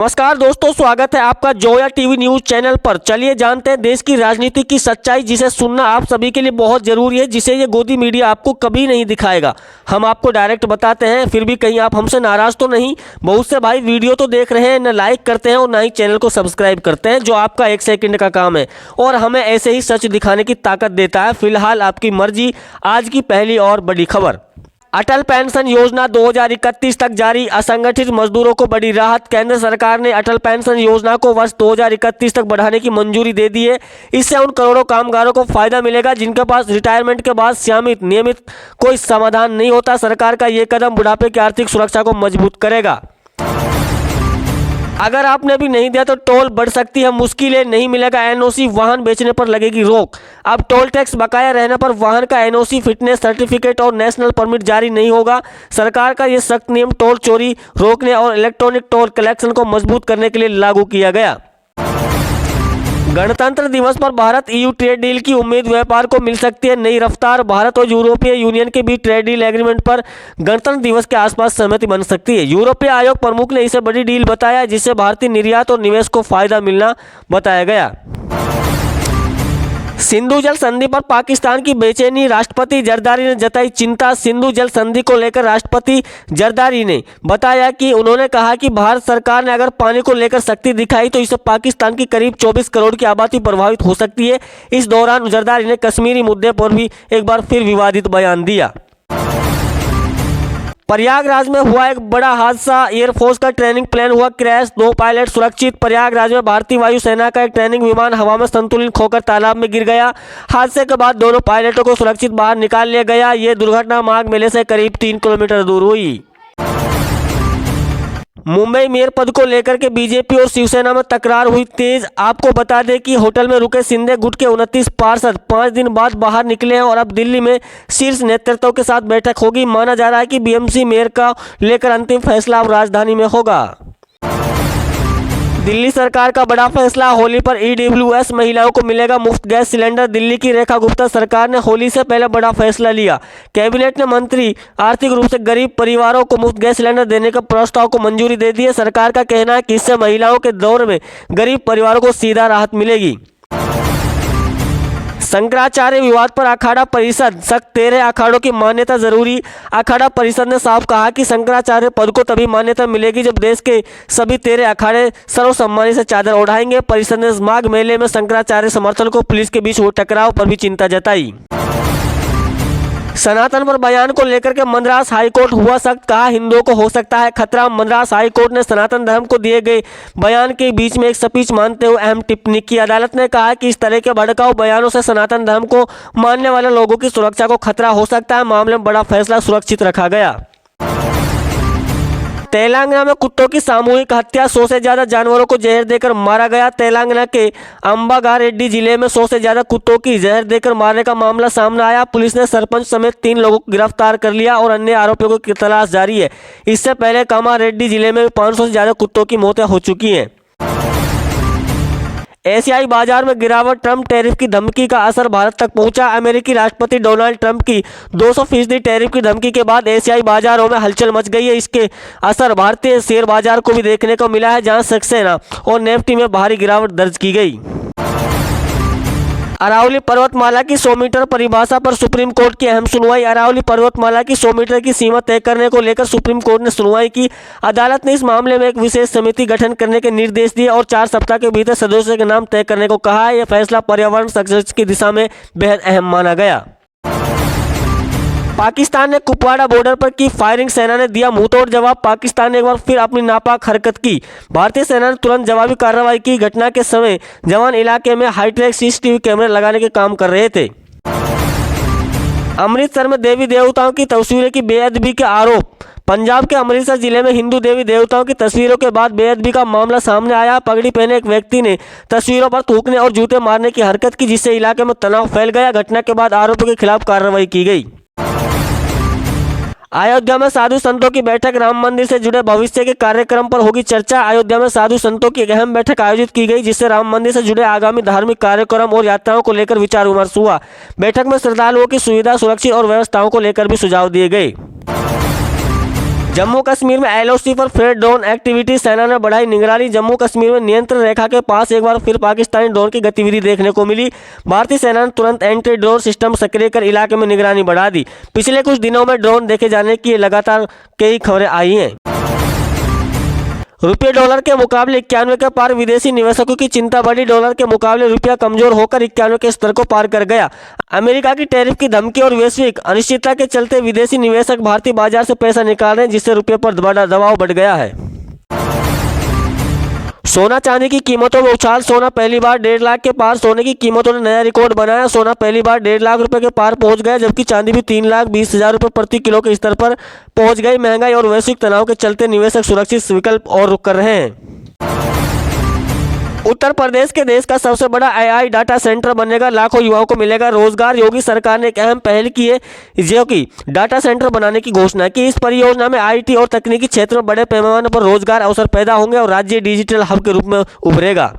नमस्कार दोस्तों, स्वागत है आपका जोया टीवी न्यूज चैनल पर। चलिए जानते हैं देश की राजनीति की सच्चाई, जिसे सुनना आप सभी के लिए बहुत जरूरी है, जिसे ये गोदी मीडिया आपको कभी नहीं दिखाएगा। हम आपको डायरेक्ट बताते हैं, फिर भी कहीं आप हमसे नाराज तो नहीं। बहुत से भाई वीडियो तो देख रहे हैं, न लाइक करते हैं और ना ही चैनल को सब्सक्राइब करते हैं, जो आपका 1 सेकंड का काम है और हमें ऐसे ही सच दिखाने की ताकत देता है। फिलहाल आपकी मर्जी। आज की पहली और बड़ी खबर, अटल पेंशन योजना 2031 तक जारी, असंगठित मजदूरों को बड़ी राहत। केंद्र सरकार ने अटल पेंशन योजना को वर्ष 2031 तक बढ़ाने की मंजूरी दे दी है। इससे उन करोड़ों कामगारों को फायदा मिलेगा जिनके पास रिटायरमेंट के बाद नियमित कोई समाधान नहीं होता। सरकार का ये कदम बुढ़ापे की आर्थिक सुरक्षा को मजबूत करेगा। अगर आपने भी नहीं दिया तो टोल बढ़ सकती है मुश्किलें, नहीं मिलेगा एनओसी, वाहन बेचने पर लगेगी रोक। अब टोल टैक्स बकाया रहने पर वाहन का एनओसी, फिटनेस सर्टिफिकेट और नेशनल परमिट जारी नहीं होगा। सरकार का ये सख्त नियम टोल चोरी रोकने और इलेक्ट्रॉनिक टोल कलेक्शन को मजबूत करने के लिए लागू किया गया। गणतंत्र दिवस पर भारत ईयू ट्रेड डील की उम्मीद, व्यापार को मिल सकती है नई रफ्तार। भारत और यूरोपीय यूनियन के बीच ट्रेड डील एग्रीमेंट पर गणतंत्र दिवस के आसपास सहमति बन सकती है। यूरोपीय आयोग प्रमुख ने इसे बड़ी डील बताया, जिससे भारतीय निर्यात और निवेश को फायदा मिलना बताया गया। सिंधु जल संधि पर पाकिस्तान की बेचैनी, राष्ट्रपति जरदारी ने जताई चिंता। सिंधु जल संधि को लेकर राष्ट्रपति जरदारी ने बताया कि उन्होंने कहा कि भारत सरकार ने अगर पानी को लेकर सख्ती दिखाई तो इससे पाकिस्तान की करीब 24 करोड़ की आबादी प्रभावित हो सकती है। इस दौरान जरदारी ने कश्मीरी मुद्दे पर भी एक बार फिर विवादित बयान दिया। प्रयागराज में हुआ एक बड़ा हादसा, एयरफोर्स का ट्रेनिंग प्लेन हुआ क्रैश, 2 पायलट सुरक्षित। प्रयागराज में भारतीय वायुसेना का एक ट्रेनिंग विमान हवा में संतुलन खोकर तालाब में गिर गया। हादसे के बाद दोनों पायलटों को सुरक्षित बाहर निकाल लिया गया। ये दुर्घटना माघ मेले से करीब 3 किलोमीटर दूर हुई। मुंबई मेयर पद को लेकर के बीजेपी और शिवसेना में तकरार हुई तेज। आपको बता दें कि होटल में रुके शिंदे गुट के 29 पार्षद 5 दिन बाद बाहर निकले हैं और अब दिल्ली में शीर्ष नेतृत्व के साथ बैठक होगी। माना जा रहा है कि बीएमसी मेयर का लेकर अंतिम फैसला अब राजधानी में होगा। दिल्ली सरकार का बड़ा फैसला, होली पर ईडब्ल्यूएस महिलाओं को मिलेगा मुफ्त गैस सिलेंडर। दिल्ली की रेखा गुप्ता सरकार ने होली से पहले बड़ा फैसला लिया। कैबिनेट ने मंत्री आर्थिक रूप से गरीब परिवारों को मुफ्त गैस सिलेंडर देने के प्रस्ताव को मंजूरी दे दी है। सरकार का कहना है कि इससे महिलाओं के दौर में गरीब परिवारों को सीधा राहत मिलेगी। शंकराचार्य विवाद पर अखाड़ा परिषद, सख्त 13 अखाड़ों की मान्यता जरूरी। अखाड़ा परिषद ने साफ कहा कि शंकराचार्य पद को तभी मान्यता मिलेगी जब देश के सभी 13 अखाड़े सर्वसम्मानी से चादर ओढ़ाएंगे। परिषद ने माघ मेले में शंकराचार्य समर्थन को पुलिस के बीच हुए टकराव पर भी चिंता जताई। सनातन पर बयान को लेकर के मद्रास हाईकोर्ट हुआ सख्त, कहा हिंदुओं को हो सकता है खतरा। मद्रास हाईकोर्ट ने सनातन धर्म को दिए गए बयान के बीच में एक स्पीच मानते हुए अहम टिप्पणी की। अदालत ने कहा कि इस तरह के भड़काऊ बयानों से सनातन धर्म को मानने वाले लोगों की सुरक्षा को खतरा हो सकता है। मामले में बड़ा फैसला सुरक्षित रखा गया। तेलंगाना में कुत्तों की सामूहिक हत्या, 100 से ज्यादा जानवरों को जहर देकर मारा गया। तेलंगाना के अंबागारेड्डी जिले में 100 से ज्यादा कुत्तों की जहर देकर मारने का मामला सामने आया। पुलिस ने सरपंच समेत 3 लोगों को गिरफ्तार कर लिया और अन्य आरोपियों की तलाश जारी है। इससे पहले कामारेड्डी जिले में 500 से ज्यादा कुत्तों की मौतें हो चुकी हैं। एशियाई बाजार में गिरावट, ट्रंप टैरिफ की धमकी का असर भारत तक पहुंचा। अमेरिकी राष्ट्रपति डोनाल्ड ट्रंप की 200% टैरिफ की धमकी के बाद एशियाई बाजारों में हलचल मच गई है। इसके असर भारतीय शेयर बाजार को भी देखने को मिला है, जहां सक्सेना और निफ्टी में भारी गिरावट दर्ज की गई। अरावली पर्वतमाला की 100 मीटर परिभाषा पर सुप्रीम कोर्ट की अहम सुनवाई। अरावली पर्वतमाला की 100 मीटर की सीमा तय करने को लेकर सुप्रीम कोर्ट ने सुनवाई की। अदालत ने इस मामले में एक विशेष समिति गठन करने के निर्देश दिए और 4 सप्ताह के भीतर सदस्यों के नाम तय करने को कहा है। यह फैसला पर्यावरण संरक्षण की दिशा में बेहद अहम माना गया। पाकिस्तान ने कुपवाड़ा बॉर्डर पर की फायरिंग, सेना ने दिया मुंहतोड़ जवाब। पाकिस्तान ने एक बार फिर अपनी नापाक हरकत की। भारतीय सेना ने तुरंत जवाबी कार्रवाई की। घटना के समय जवान इलाके में हाईटेक सीसीटीवी कैमरे लगाने के काम कर रहे थे। अमृतसर में देवी देवताओं की तस्वीरों की बेअदबी के आरोप। पंजाब के अमृतसर जिले में हिंदू देवी देवताओं की तस्वीरों के बाद बेअदबी का मामला सामने आया। पगड़ी पहने एक व्यक्ति ने तस्वीरों पर थूकने और जूते मारने की हरकत की, जिससे इलाके में तनाव फैल गया। घटना के बाद आरोपियों के खिलाफ कार्रवाई की गई। अयोध्या में साधु संतों की बैठक, राम मंदिर से जुड़े भविष्य के कार्यक्रम पर होगी चर्चा। अयोध्या में साधु संतों की एक अहम बैठक आयोजित की गई, जिससे राम मंदिर से जुड़े आगामी धार्मिक कार्यक्रम और यात्राओं को लेकर विचार विमर्श हुआ। बैठक में श्रद्धालुओं की सुविधा, सुरक्षा और व्यवस्थाओं को लेकर भी सुझाव दिए गए। जम्मू कश्मीर में एलओसी पर फिर ड्रोन एक्टिविटी, सेना ने बढ़ाई निगरानी। जम्मू कश्मीर में नियंत्रण रेखा के पास एक बार फिर पाकिस्तानी ड्रोन की गतिविधि देखने को मिली। भारतीय सेना ने तुरंत एंटी ड्रोन सिस्टम सक्रिय कर इलाके में निगरानी बढ़ा दी। पिछले कुछ दिनों में ड्रोन देखे जाने की लगातार कई खबरें आई हैं। रुपये डॉलर के मुकाबले 91 के पार, विदेशी निवेशकों की चिंता बढ़ी। डॉलर के मुकाबले रुपया कमजोर होकर 91 के स्तर को पार कर गया। अमेरिका की टैरिफ की धमकी और वैश्विक अनिश्चितता के चलते विदेशी निवेशक भारतीय बाजार से पैसा निकाल रहे हैं, जिससे रुपये पर बड़ा दबाव बढ़ गया है। सोना चांदी की कीमतों में उछाल, सोना पहली बार 1.5 लाख के पार, सोने की कीमतों ने नया रिकॉर्ड बनाया। सोना पहली बार 1.5 लाख रुपए के पार पहुंच गया, जबकि चांदी भी 3,20,000 रुपये प्रति किलो के स्तर पर पहुंच गई। महंगाई और वैश्विक तनाव के चलते निवेशक सुरक्षित विकल्प और रुख कर रहे हैं। उत्तर प्रदेश के देश का सबसे बड़ा एआई डाटा सेंटर बनेगा, लाखों युवाओं को मिलेगा रोजगार। योगी सरकार ने एक अहम पहल की है, जो कि डाटा सेंटर बनाने की घोषणा की। इस परियोजना में आईटी और तकनीकी क्षेत्र में बड़े पैमाने पर रोजगार अवसर पैदा होंगे और राज्य डिजिटल हब के रूप में उभरेगा।